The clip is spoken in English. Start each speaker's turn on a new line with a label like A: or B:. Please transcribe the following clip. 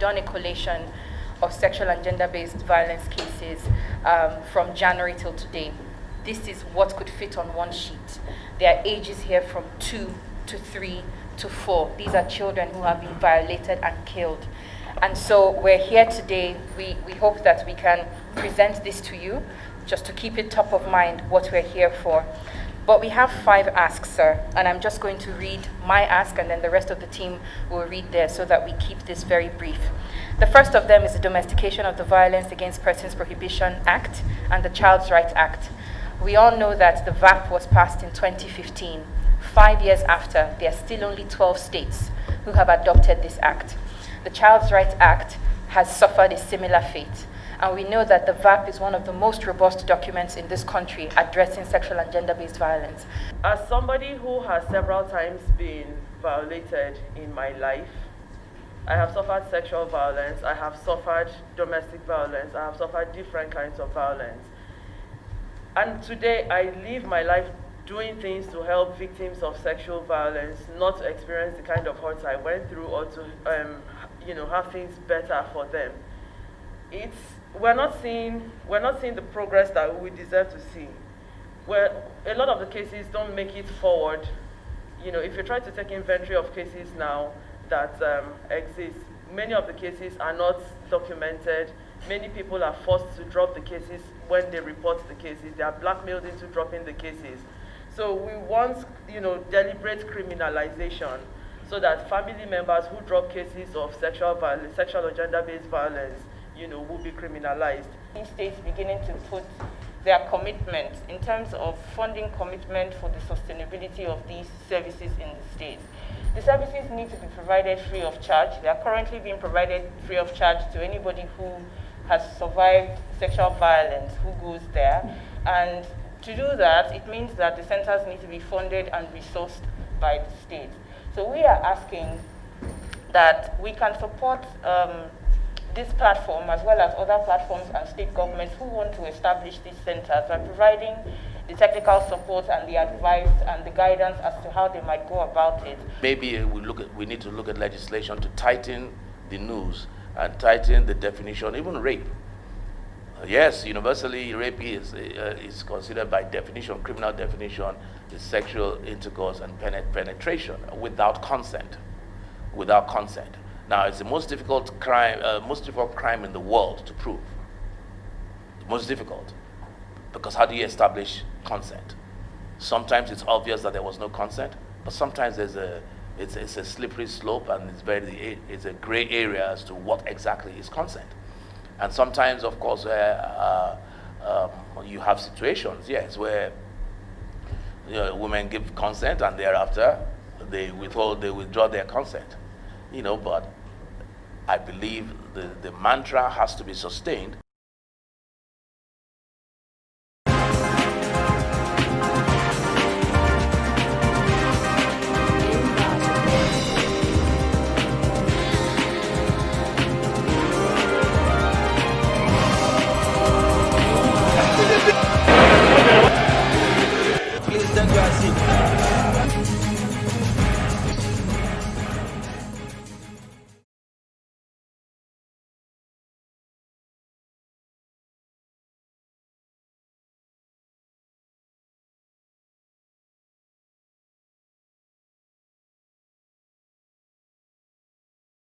A: done a collation of sexual and gender-based violence cases from January till today. This is what could fit on one sheet. There are ages here from 2 to 3 to 4. These are children who have been violated and killed. And so we're here today. We hope that we can present this to you, just to keep it top of mind what we're here for. But we have 5 asks, sir, and I'm just going to read my ask, and then the rest of the team will read theirs so that we keep this very brief. The first of them is the Domestication of the Violence Against Persons Prohibition Act and the Child's Rights Act. We all know that the VAP was passed in 2015. 5 years after, there are still only 12 states who have adopted this act. The Child's Rights Act has suffered a similar fate. And we know that the VAP is one of the most robust documents in this country addressing sexual and gender-based violence.
B: As somebody who has several times been violated in my life, I have suffered sexual violence, I have suffered domestic violence, I have suffered different kinds of violence. And today I live my life doing things to help victims of sexual violence not to experience the kind of hurt I went through, or to have things better for them. We're not seeing the progress that we deserve to see. Where a lot of the cases don't make it forward. If you try to take inventory of cases now that exist, many of the cases are not documented. Many people are forced to drop the cases when they report the cases. They are blackmailed into dropping the cases. So we want, deliberate criminalization, so that family members who drop cases of sexual violence, sexual or gender-based violence, will be criminalized.
C: States beginning to put their commitment in terms of funding commitment for the sustainability of these services in the states. The services need to be provided free of charge. They are currently being provided free of charge to anybody who has survived sexual violence, who goes there. And to do that, it means that the centers need to be funded and resourced by the state. So we are asking that we can support this platform, as well as other platforms and state governments who want to establish these centers, by providing the technical support and the advice and the guidance as to how they might go about it.
D: Maybe we need to look at legislation to tighten the noose and tighten the definition, even rape. Yes, universally, rape is considered by definition, criminal definition, is sexual intercourse and penetration without consent. Without consent. Now, it's the most difficult crime in the world to prove. The most difficult, because how do you establish consent? Sometimes it's obvious that there was no consent, but sometimes it's a slippery slope, and it's a gray area as to what exactly is consent. And sometimes, of course, you have situations, yes, where women give consent and thereafter they withdraw their consent. But I believe the mantra has to be sustained.